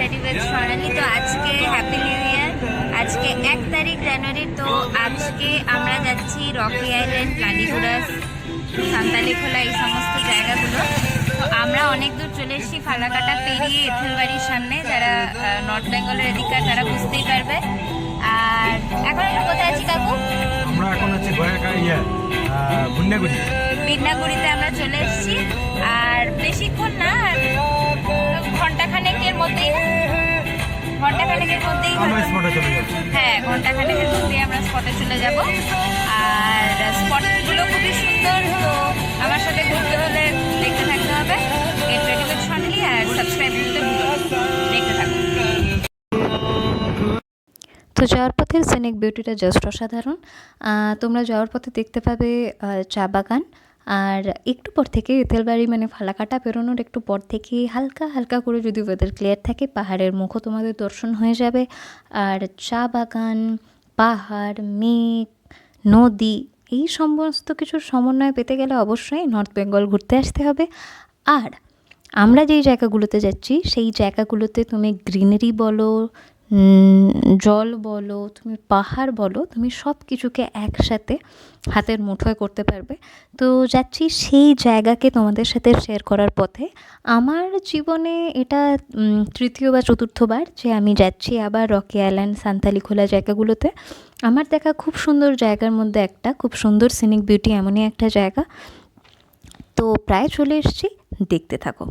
Ready with সোনালি। তো আজকে happy new year, আজকে 1 তারিখ জানুয়ারি। তো আজকে আমরা যাচ্ছি রকি আইল্যান্ড, লালিগুড়া, সান্তালেখোলা, এই সমস্ত জায়গাগুলো। তো আমরা অনেক দূর চলে এসেছি, ফালাকাটা পেরিয়ে এঁথেলবাড়ির সামনে। যারা নর্থ বেঙ্গলের এদিকার তারা বুঝতেই পারবে। আর এখন আমরা কোথায় আছি কাকু? আমরা এখন হচ্ছে বিন্নাগুড়িতে আমরা চলে এসেছি। আর বেশিক্ষণ না, ঘন্টাখানেকের মধ্যেই হ্যাঁ, ঘন্টাখানেকের মধ্যেই আমরা স্পটে চলে যাব। আর স্পটগুলো খুবই সুন্দর। তো আমার সাথে ঘুরতে হলে দেখতে থাকতে হবে। গেট রেডি উইথ সোনালি আর সাবস্ক্রাইব করতে ভুলো না। দেখতে থাকুন। তো যাওয়ার পথের সিনিক বিউটিটা জাস্ট অসাধারণ। তোমরা যাওয়ার পথে দেখতে পাবে চা বাগান। আর একটু পর থেকে এঁথেলবাড়ি মানে ফালাকাটা পেরোনোর একটু পর থেকে হালকা হালকা করে যদি ওয়েদার ক্লিয়ার থাকে, পাহাড়ের মুখও তোমাদের দর্শন হয়ে যাবে। আর চা বাগান, পাহাড়, মেঘ, নদী, এই সমস্ত কিছুর সমন্বয় পেতে গেলে অবশ্যই নর্থ বেঙ্গল ঘুরতে আসতে হবে। আর আমরা যেই জায়গাগুলোতে যাচ্ছি সেই জায়গাগুলোতে তুমি গ্রিনারি বলো, জল বলো, তুমি পাহাড় বলো, তুমি সব কিছুকে একসাথে হাতের মুঠোয় করতে পারবে। তো যাচ্ছি সেই জায়গাকে তোমাদের সাথে শেয়ার করার পথে। আমার জীবনে এটা তৃতীয় বা চতুর্থবার যে আমি যাচ্ছি আবার রকি আইল্যান্ড, সান্তালিখোলা জায়গাগুলোতে। আমার দেখা খুব সুন্দর জায়গার মধ্যে একটা, খুব সুন্দর সিনিক বিউটি এমনই একটা জায়গা। তো প্রায় চলে এসেছি, দেখতে থাকো।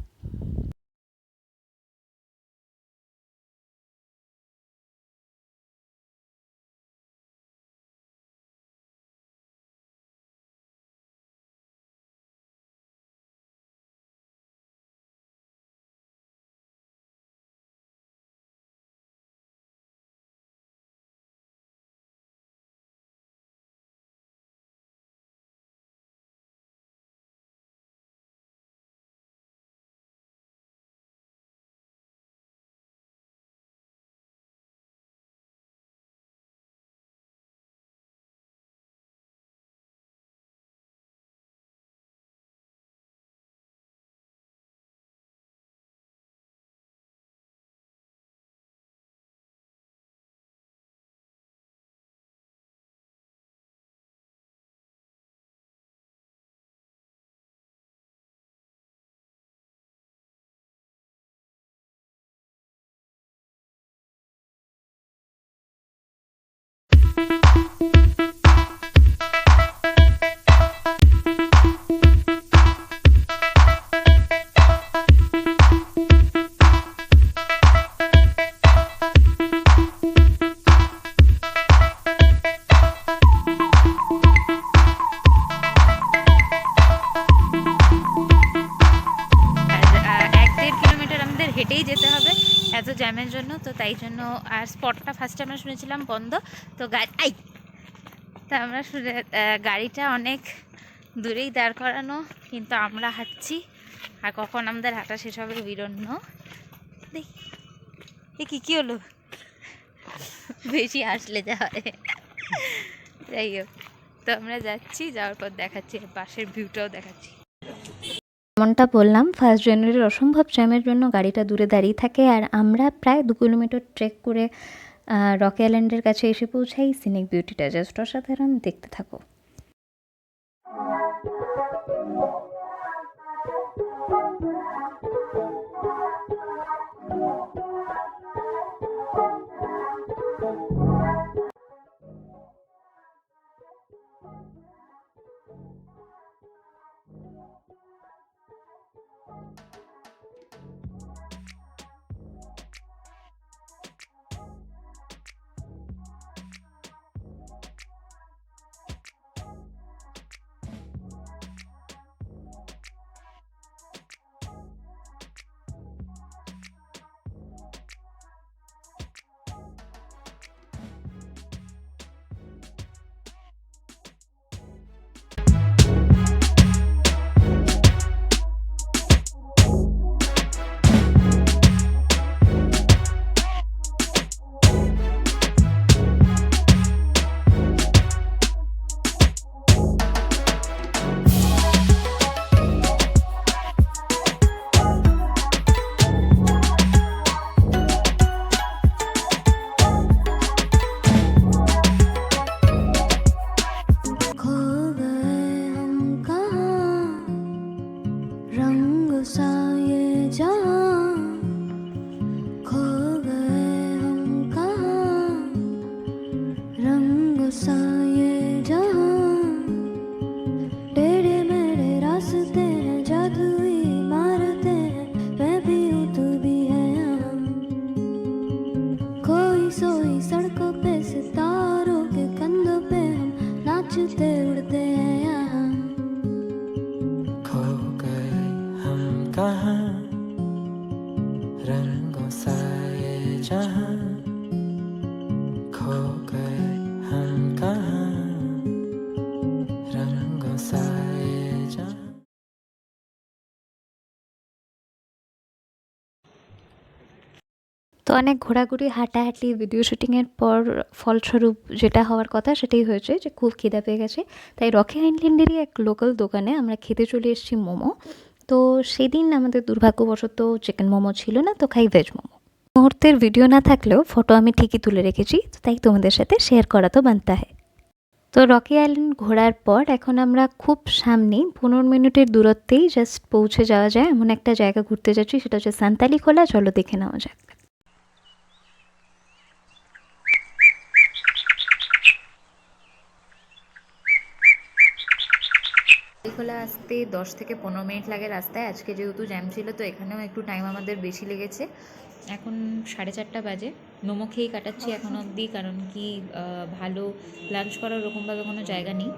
হেঁটেই যেতে হবে এত জ্যামের জন্য। তো তাই জন্য, আর স্পটটা ফার্স্টে আমরা শুনেছিলাম বন্ধ। তো তা আমরা গাড়িটা অনেক দূরেই দাঁড় করানো, কিন্তু আমরা হাঁটছি। আর কখন আমাদের হাঁটা শেষ হবে বিরন্ন। দেখি এ কী হলো, বেশি আসলে যা হয়। যাই হোক, তো আমরা যাচ্ছি, যাওয়ার পর দেখাচ্ছি, পাশের ভিউটাও দেখাচ্ছি। যেমনটা বললাম, 1 জানুয়ারির অসম্ভব জ্যামের জন্য গাড়িটা দূরে দাঁড়িয়ে থাকে। আর আমরা প্রায় 2 কিলোমিটার ট্রেক করে রকি আইল্যান্ডের কাছে এসে পৌঁছাই। সিনিক বিউটিটা জাস্ট অসাধারণ, দেখতে থাকো। सोई सड़कों पे सितारों के कंधों पे हम नाचते उड़ते हैं यहाँ खो गए हम कहाँ रंगों सा ये जहाँ खो गए हम कहाँ रंगों सा ये जहाँ তো অনেক ঘোরাঘুরি হাঁটাহাঁটি ভিডিও শুটিংয়ের পর ফলস্বরূপ যেটা হওয়ার কথা সেটাই হয়েছে যে খুব খিদে পেয়ে গেছে, তাই রকি আইল্যান্ডেরই এক লোকাল দোকানে আমরা খেতে চলে এসেছি মোমো। তো সেদিন আমাদের দুর্ভাগ্যবশত চিকেন মোমো ছিল না, তো খাই ভেজ মোমো। মুহূর্তের ভিডিও না থাকলেও ফটো আমি ঠিকই তুলে রেখেছি, তো তাই তোমাদের সাথে শেয়ার করা তো বানতা হয়। তো রকি আইল্যান্ড ঘোরার পর এখন আমরা খুব সামনেই 15 মিনিটের দূরত্বেই জাস্ট পৌঁছে যাওয়া যায় এমন একটা জায়গা ঘুরতে যাচ্ছি, সেটা হচ্ছে সান্তালি খোলা। চলো দেখে নেওয়া যাক। খোলা আসতে 10 থেকে 15 মিনিট লাগে রাস্তায়। আজকে যেহেতু জ্যাম ছিল তো এখানেও একটু টাইম আমাদের বেশি লেগেছে। এখন 4:30 বাজে, মোমো খেয়েই কাটাচ্ছি এখন অবধি, কারণ কি ভালো লাঞ্চ করার ওরকমভাবে কোনো জায়গা নেই।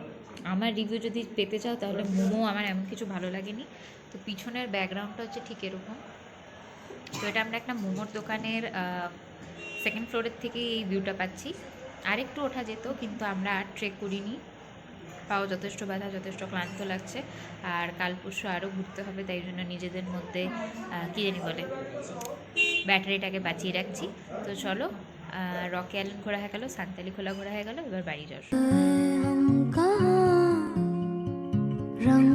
আমার রিভিউ যদি পেতে চাও তাহলে মোমো আমার এমন কিছু ভালো লাগেনি। তো পিছনের ব্যাকগ্রাউন্ডটা হচ্ছে ঠিক এরকম। তো এটা আমরা একটা মোমোর দোকানের সেকেন্ড ফ্লোরের থেকে এই ভিউটা পাচ্ছি। আরেকটু ওঠা যেত কিন্তু আমরা আর ট্রেক করিনি, পাও যথেষ্ট ব্যথা, যথেষ্ট ক্লান্ত লাগছে। আর কাল পরশু আরও ঘুরতে হবে, তাই জন্য নিজেদের মধ্যে কী জানি বলে ব্যাটারিটাকে বাঁচিয়ে রাখছি। তো চলো, রকি আইল্যান্ড ঘোরা হয়ে গেলো, সান্তালি খোলা ঘোরা হয়ে গেলো, এবার বাড়ি যাওয়ার हम कहाँ रंग